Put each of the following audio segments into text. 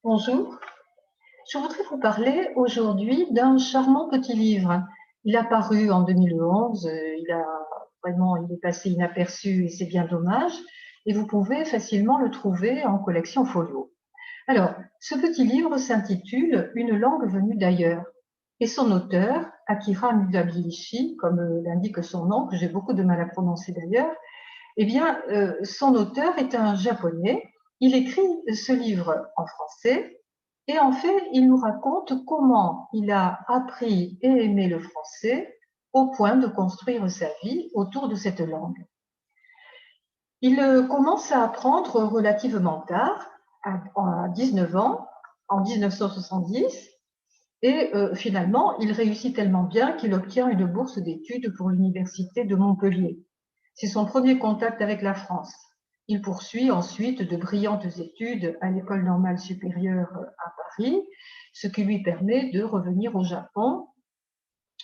Bonjour, je voudrais vous parler aujourd'hui d'un charmant petit livre. Il a paru en 2011, il est passé inaperçu et c'est bien dommage, et vous pouvez facilement le trouver en collection folio. Alors, ce petit livre s'intitule Une langue venue d'ailleurs, et son auteur, Akira Musabishi, comme l'indique son nom, que j'ai beaucoup de mal à prononcer d'ailleurs, son auteur est un japonais. Il écrit ce livre en français et en fait, il nous raconte comment il a appris et aimé le français au point de construire sa vie autour de cette langue. Il commence à apprendre relativement tard, à 19 ans, en 1970, et finalement, il réussit tellement bien qu'il obtient une bourse d'études pour l'université de Montpellier. C'est son premier contact avec la France. Il poursuit ensuite de brillantes études à l'École normale supérieure à Paris, ce qui lui permet de revenir au Japon,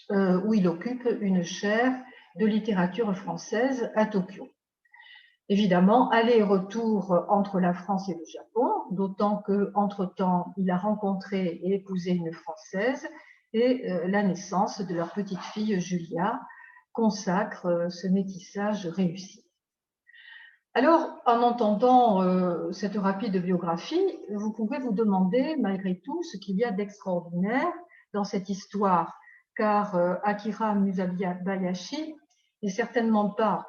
où il occupe une chaire de littérature française à Tokyo. Évidemment, aller et retour entre la France et le Japon, d'autant qu'entre-temps, il a rencontré et épousé une Française et la naissance de leur petite fille Julia consacre ce métissage réussi. Alors, en entendant cette rapide biographie, vous pouvez vous demander malgré tout ce qu'il y a d'extraordinaire dans cette histoire, car Akira Musabayashi n'est certainement pas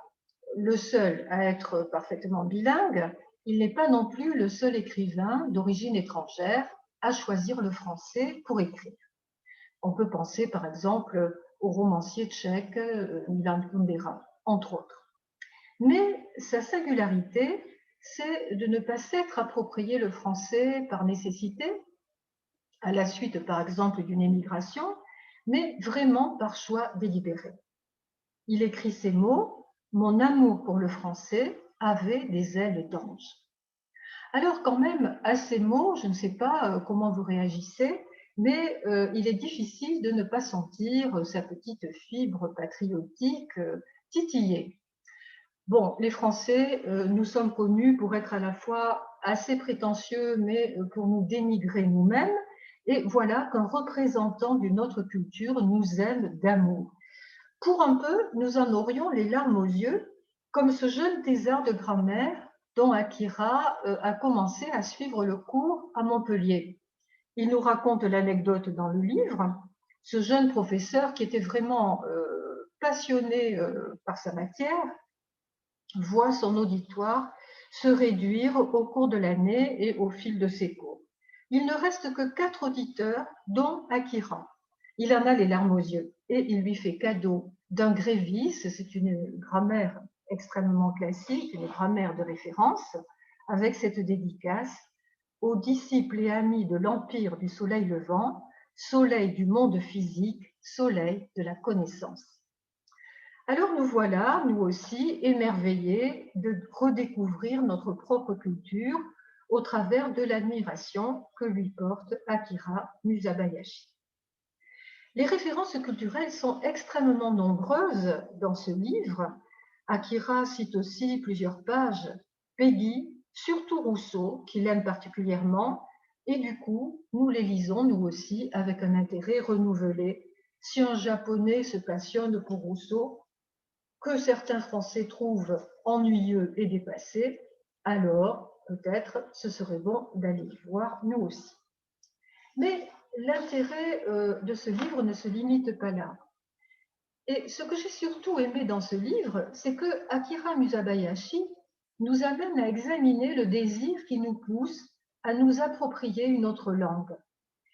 le seul à être parfaitement bilingue, il n'est pas non plus le seul écrivain d'origine étrangère à choisir le français pour écrire. On peut penser par exemple au romancier tchèque Milan Kundera, entre autres. Mais sa singularité, c'est de ne pas s'être approprié le français par nécessité, à la suite par exemple d'une émigration, mais vraiment par choix délibéré. Il écrit ces mots: « Mon amour pour le français avait des ailes d'ange ». Alors quand même, à ces mots, je ne sais pas comment vous réagissez, mais il est difficile de ne pas sentir sa petite fibre patriotique titiller. Bon, les Français, nous sommes connus pour être à la fois assez prétentieux, mais pour nous dénigrer nous-mêmes. Et voilà qu'un représentant d'une autre culture nous aime d'amour. Pour un peu, nous en aurions les larmes aux yeux, comme ce jeune thésard de grammaire dont Akira a commencé à suivre le cours à Montpellier. Il nous raconte l'anecdote dans le livre. Ce jeune professeur qui était vraiment passionné par sa matière voit son auditoire se réduire au cours de l'année et au fil de ses cours. Il ne reste que 4 auditeurs, dont Akira. Il en a les larmes aux yeux et il lui fait cadeau d'un grévis, c'est une grammaire extrêmement classique, une grammaire de référence, avec cette dédicace: aux disciples et amis de l'empire du soleil levant, soleil du monde physique, soleil de la connaissance. Alors nous voilà, nous aussi, émerveillés de redécouvrir notre propre culture au travers de l'admiration que lui porte Akira Musabayashi. Les références culturelles sont extrêmement nombreuses dans ce livre. Akira cite aussi plusieurs pages Peggy, surtout Rousseau, qu'il aime particulièrement, et du coup, nous les lisons, nous aussi, avec un intérêt renouvelé. Si un Japonais se passionne pour Rousseau, que certains Français trouvent ennuyeux et dépassé, alors peut-être ce serait bon d'aller y voir nous aussi. Mais l'intérêt de ce livre ne se limite pas là. Et ce que j'ai surtout aimé dans ce livre, c'est que Akira Musabayashi nous amène à examiner le désir qui nous pousse à nous approprier une autre langue.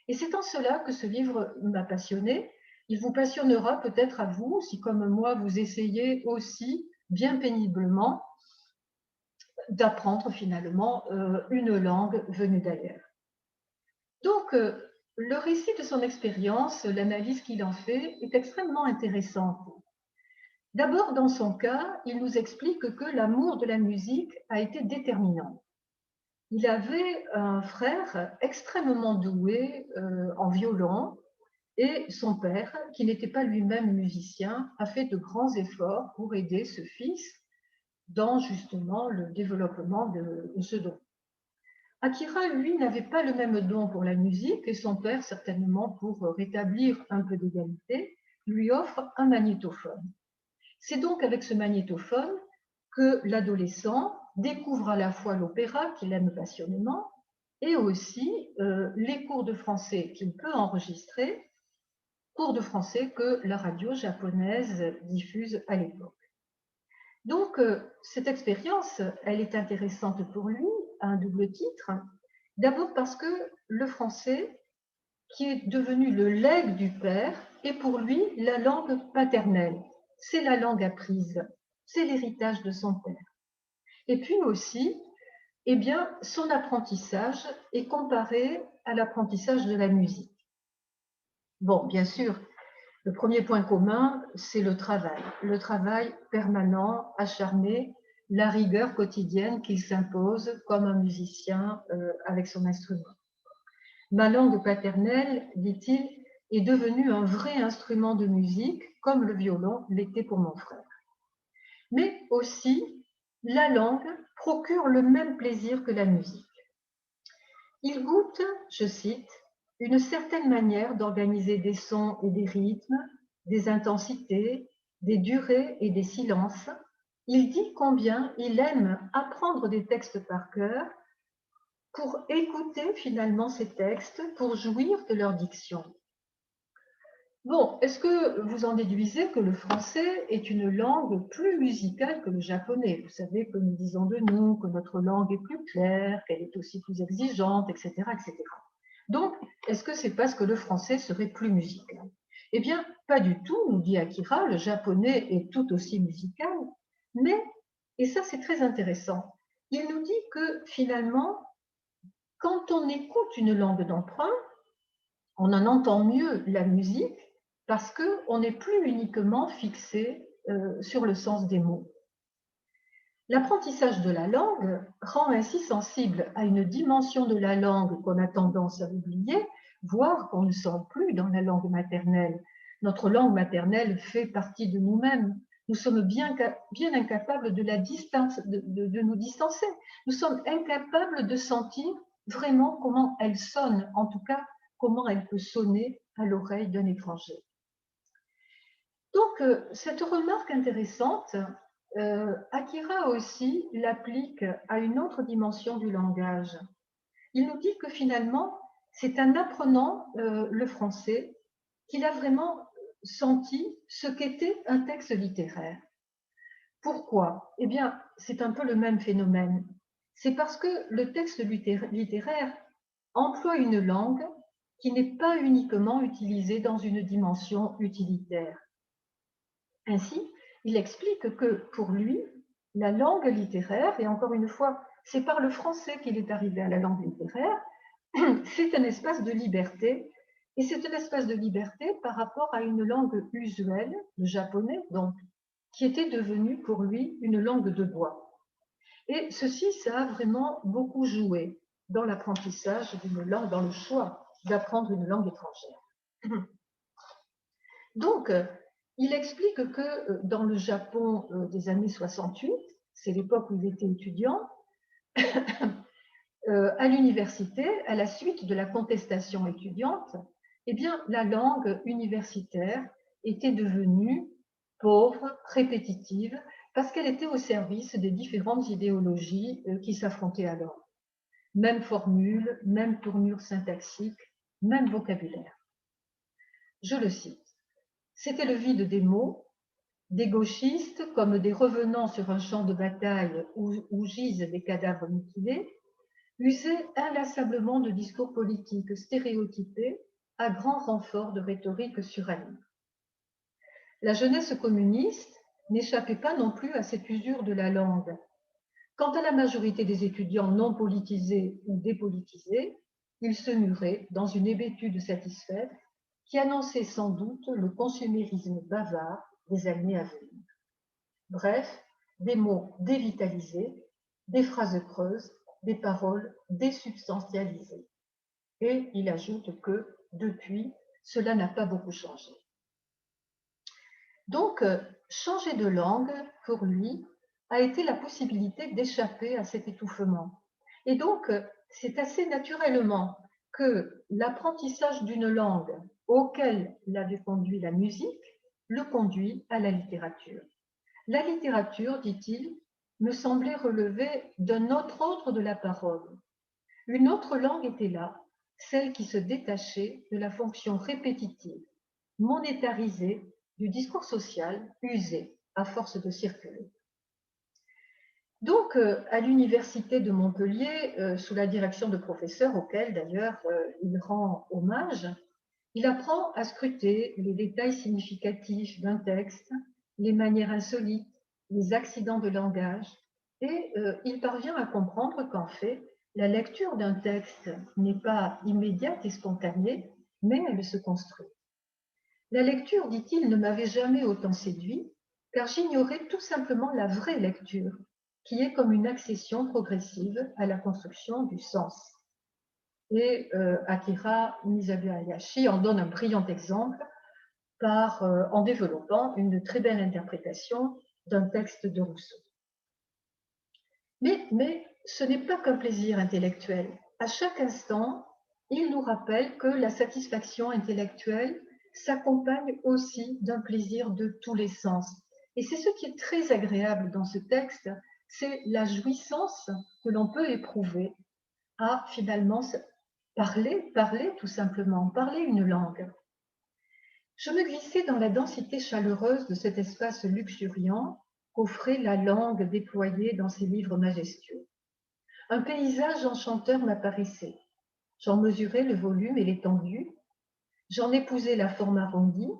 Et c'est en cela que ce livre m'a passionnée. Il vous passionnera peut-être à vous, si comme moi, vous essayez aussi, bien péniblement, d'apprendre finalement une langue venue d'ailleurs. Donc, le récit de son expérience, l'analyse qu'il en fait, est extrêmement intéressante. D'abord, dans son cas, il nous explique que l'amour de la musique a été déterminant. Il avait un frère extrêmement doué en violon, et son père, qui n'était pas lui-même musicien, a fait de grands efforts pour aider ce fils dans justement le développement de ce don. Akira, lui, n'avait pas le même don pour la musique et son père, certainement pour rétablir un peu d'égalité, lui offre un magnétophone. C'est donc avec ce magnétophone que l'adolescent découvre à la fois l'opéra qu'il aime passionnément et aussi les cours de français qu'il peut enregistrer, cours de français que la radio japonaise diffuse à l'époque. Donc, cette expérience, elle est intéressante pour lui à un double titre. D'abord parce que le français, qui est devenu le legs du père, est pour lui la langue paternelle. C'est la langue apprise, c'est l'héritage de son père. Et puis aussi, eh bien, son apprentissage est comparé à l'apprentissage de la musique. Bon, bien sûr, le premier point commun, c'est le travail permanent, acharné, la rigueur quotidienne qu'il s'impose comme un musicien avec son instrument. Ma langue paternelle, dit-il, est devenue un vrai instrument de musique, comme le violon l'était pour mon frère. Mais aussi, la langue procure le même plaisir que la musique. Il goûte, je cite, une certaine manière d'organiser des sons et des rythmes, des intensités, des durées et des silences. Il dit combien il aime apprendre des textes par cœur pour écouter finalement ces textes, pour jouir de leur diction. Bon, est-ce que vous en déduisez que le français est une langue plus musicale que le japonais? Vous savez que nous disons de nous que notre langue est plus claire, qu'elle est aussi plus exigeante, etc., etc. Donc, est-ce que c'est parce que le français serait plus musical? Eh bien, pas du tout, nous dit Akira, le japonais est tout aussi musical, mais, et ça c'est très intéressant, il nous dit que finalement, quand on écoute une langue d'emprunt, on en entend mieux la musique parce qu'on n'est plus uniquement fixé sur le sens des mots. L'apprentissage de la langue rend ainsi sensible à une dimension de la langue qu'on a tendance à oublier, voire qu'on ne sent plus dans la langue maternelle. Notre langue maternelle fait partie de nous-mêmes. Nous sommes bien incapables de nous distancer. Nous sommes incapables de sentir vraiment comment elle sonne, en tout cas comment elle peut sonner à l'oreille d'un étranger. Donc, cette remarque intéressante, Akira aussi l'applique à une autre dimension du langage. Il nous dit que finalement, c'est en apprenant le français qu'il a vraiment senti ce qu'était un texte littéraire. Pourquoi? Eh bien, c'est un peu le même phénomène. C'est parce que le texte littéraire emploie une langue qui n'est pas uniquement utilisée dans une dimension utilitaire. Ainsi, il explique que pour lui, la langue littéraire, et encore une fois, c'est par le français qu'il est arrivé à la langue littéraire, c'est un espace de liberté, et c'est un espace de liberté par rapport à une langue usuelle, le japonais, donc, qui était devenue pour lui une langue de bois. Et ceci, ça a vraiment beaucoup joué dans l'apprentissage d'une langue, dans le choix d'apprendre une langue étrangère. Donc, il explique que dans le Japon des années 68, c'est l'époque où il était étudiant, à l'université, à la suite de la contestation étudiante, eh bien, la langue universitaire était devenue pauvre, répétitive, parce qu'elle était au service des différentes idéologies qui s'affrontaient alors. Même formule, même tournure syntaxique, même vocabulaire. Je le cite. C'était le vide des mots, des gauchistes comme des revenants sur un champ de bataille où gisent des cadavres mutilés, usaient inlassablement de discours politiques stéréotypés à grand renfort de rhétorique surannée. La jeunesse communiste n'échappait pas non plus à cette usure de la langue. Quant à la majorité des étudiants non politisés ou dépolitisés, ils se muraient dans une hébétude satisfaite qui annonçait sans doute le consumérisme bavard des années à venir. Bref, des mots dévitalisés, des phrases creuses, des paroles désubstantialisées. Et il ajoute que, depuis, cela n'a pas beaucoup changé. Donc, changer de langue, pour lui, a été la possibilité d'échapper à cet étouffement. Et donc, c'est assez naturellement que l'apprentissage d'une langue auquel l'avait conduit la musique le conduit à la littérature. La littérature, dit-il, me semblait relever d'un autre ordre de la parole. Une autre langue était là, celle qui se détachait de la fonction répétitive, monétarisée du discours social usé à force de circuler. Donc, à l'université de Montpellier, sous la direction de professeurs auxquels d'ailleurs il rend hommage, il apprend à scruter les détails significatifs d'un texte, les manières insolites, les accidents de langage, et il parvient à comprendre qu'en fait, la lecture d'un texte n'est pas immédiate et spontanée, mais elle se construit. La lecture, dit-il, ne m'avait jamais autant séduit, car j'ignorais tout simplement la vraie lecture, qui est comme une accession progressive à la construction du sens. Et Akira Mizubayashi en donne un brillant exemple en développant une très belle interprétation d'un texte de Rousseau. Mais ce n'est pas qu'un plaisir intellectuel. À chaque instant, il nous rappelle que la satisfaction intellectuelle s'accompagne aussi d'un plaisir de tous les sens. Et c'est ce qui est très agréable dans ce texte, c'est la jouissance que l'on peut éprouver à finalement parler tout simplement, parler une langue. Je me glissais dans la densité chaleureuse de cet espace luxuriant qu'offrait la langue déployée dans ses livres majestueux. Un paysage enchanteur m'apparaissait. J'en mesurais le volume et l'étendue, j'en épousais la forme arrondie,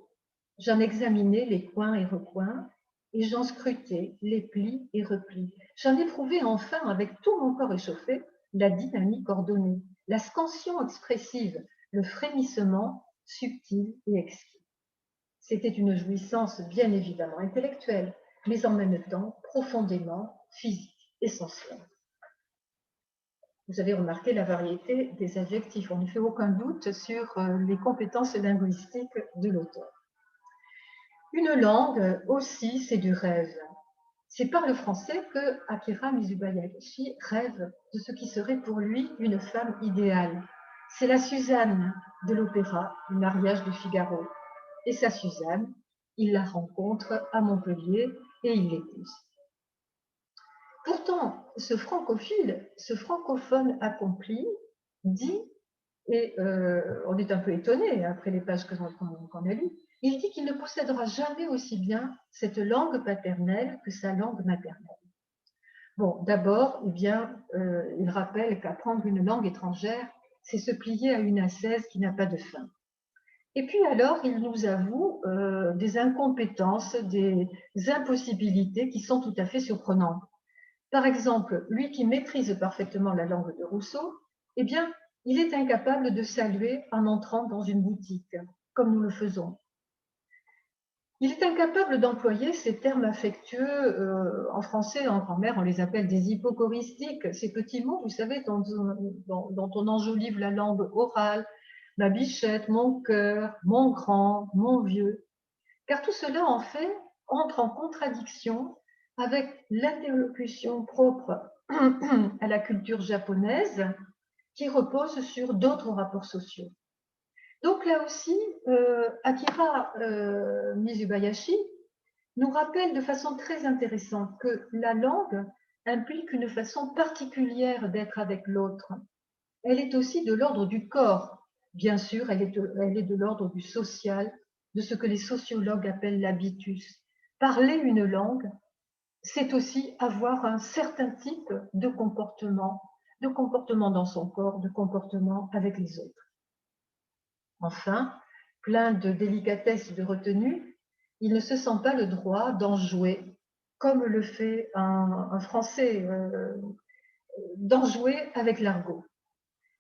j'en examinais les coins et recoins, et j'en scrutais les plis et replis. J'en éprouvais enfin, avec tout mon corps échauffé, la dynamique ordonnée, la scansion expressive, le frémissement subtil et exquis. C'était une jouissance bien évidemment intellectuelle, mais en même temps profondément physique et sensuelle. Vous avez remarqué la variété des adjectifs. On ne fait aucun doute sur les compétences linguistiques de l'auteur. Une langue aussi, c'est du rêve. C'est par le français que Akira Mizubayashi rêve de ce qui serait pour lui une femme idéale. C'est la Suzanne de l'opéra du mariage de Figaro. Et sa Suzanne, il la rencontre à Montpellier et il l'épouse. Pourtant, ce francophile, ce francophone accompli, dit, et on est un peu étonné après les pages qu'on a lues, il dit qu'il ne possédera jamais aussi bien cette langue paternelle que sa langue maternelle. Bon, d'abord, eh bien, il rappelle qu'apprendre une langue étrangère, c'est se plier à une ascèse qui n'a pas de fin. Et puis alors, il nous avoue des incompétences, des impossibilités qui sont tout à fait surprenantes. Par exemple, lui qui maîtrise parfaitement la langue de Rousseau, eh bien, il est incapable de saluer en entrant dans une boutique, comme nous le faisons. Il est incapable d'employer ces termes affectueux. En français, en grammaire, on les appelle des hypocoristiques, ces petits mots, vous savez, dont on enjolive la langue orale, ma bichette, mon cœur, mon grand, mon vieux. Car tout cela, en fait, entre en contradiction avec l'interlocution propre à la culture japonaise qui repose sur d'autres rapports sociaux. Donc là aussi, Akira Mizubayashi nous rappelle de façon très intéressante que la langue implique une façon particulière d'être avec l'autre. Elle est aussi de l'ordre du corps. Bien sûr, elle est de l'ordre du social, de ce que les sociologues appellent l'habitus. Parler une langue, c'est aussi avoir un certain type de comportement dans son corps, de comportement avec les autres. Enfin, plein de délicatesse et de retenue, il ne se sent pas le droit d'en jouer, comme le fait un Français, d'en jouer avec l'argot.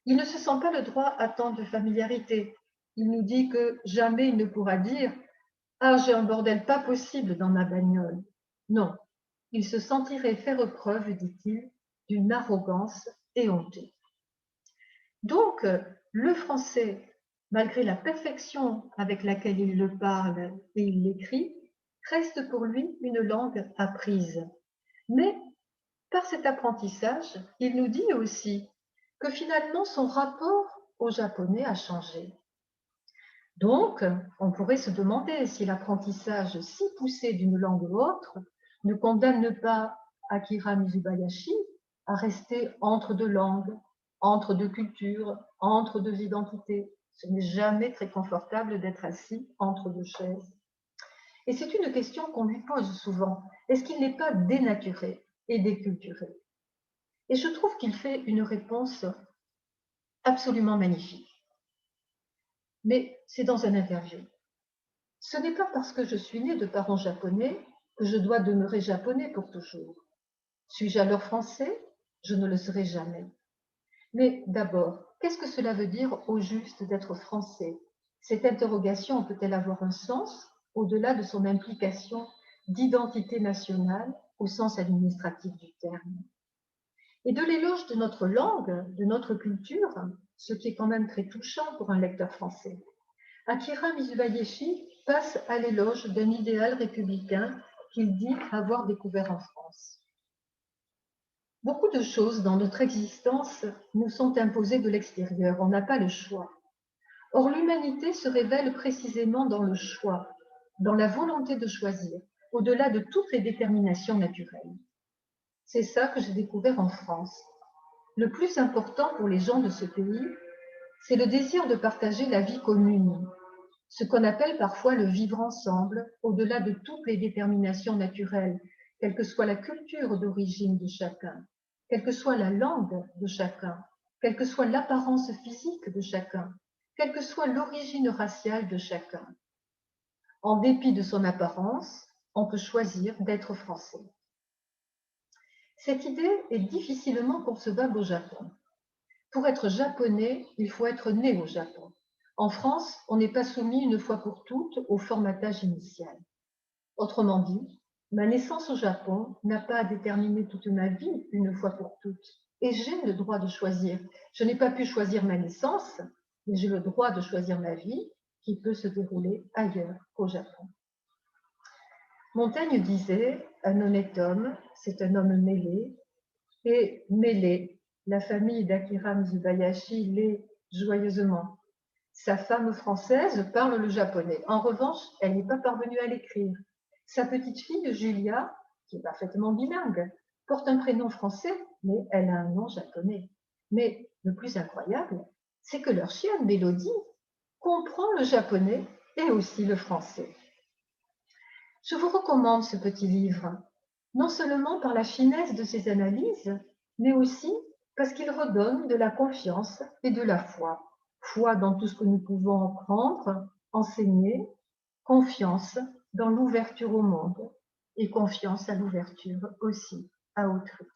Il ne se sent pas le droit à tant de familiarité. Il nous dit que jamais il ne pourra dire « Ah, j'ai un bordel pas possible dans ma bagnole ». Non, il se sentirait faire preuve, dit-il, d'une arrogance éhontée. Donc, le français, malgré la perfection avec laquelle il le parle et il l'écrit, reste pour lui une langue apprise. Mais par cet apprentissage, il nous dit aussi que finalement son rapport au japonais a changé. Donc, on pourrait se demander si l'apprentissage si poussé d'une langue ou autre ne condamne pas Akira Mizubayashi à rester entre deux langues, entre deux cultures, entre deux identités. Ce n'est jamais très confortable d'être assis entre deux chaises. Et c'est une question qu'on lui pose souvent. Est-ce qu'il n'est pas dénaturé et déculturé? Et je trouve qu'il fait une réponse absolument magnifique. Mais c'est dans un interview. Ce n'est pas parce que je suis née de parents japonais que je dois demeurer japonais pour toujours. Suis-je alors français? Je ne le serai jamais. Mais d'abord, qu'est-ce que cela veut dire au juste d'être français? Cette interrogation peut-elle avoir un sens au-delà de son implication d'identité nationale au sens administratif du terme? Et de l'éloge de notre langue, de notre culture, ce qui est quand même très touchant pour un lecteur français, Akira Mizubayashi passe à l'éloge d'un idéal républicain qu'il dit avoir découvert en France. Beaucoup de choses dans notre existence nous sont imposées de l'extérieur, on n'a pas le choix. Or, l'humanité se révèle précisément dans le choix, dans la volonté de choisir, au-delà de toutes les déterminations naturelles. C'est ça que j'ai découvert en France. Le plus important pour les gens de ce pays, c'est le désir de partager la vie commune, ce qu'on appelle parfois le vivre ensemble, au-delà de toutes les déterminations naturelles, quelle que soit la culture d'origine de chacun, quelle que soit la langue de chacun, quelle que soit l'apparence physique de chacun, quelle que soit l'origine raciale de chacun. En dépit de son apparence, on peut choisir d'être français. Cette idée est difficilement concevable au Japon. Pour être japonais, il faut être né au Japon. En France, on n'est pas soumis une fois pour toutes au formatage initial. Autrement dit, ma naissance au Japon n'a pas à déterminer toute ma vie une fois pour toutes. Et j'ai le droit de choisir. Je n'ai pas pu choisir ma naissance, mais j'ai le droit de choisir ma vie qui peut se dérouler ailleurs qu'au Japon. Montaigne disait, un honnête homme, c'est un homme mêlé, et mêlé, la famille d'Akira Mizubayashi l'est joyeusement. Sa femme française parle le japonais. En revanche, elle n'est pas parvenue à l'écrire. Sa petite fille, Julia, qui est parfaitement bilingue, porte un prénom français, mais elle a un nom japonais. Mais le plus incroyable, c'est que leur chienne, Mélodie, comprend le japonais et aussi le français. Je vous recommande ce petit livre, non seulement par la finesse de ses analyses, mais aussi parce qu'il redonne de la confiance et de la foi. Foi dans tout ce que nous pouvons apprendre, enseigner, confiance dans l'ouverture au monde et confiance à l'ouverture aussi à autrui.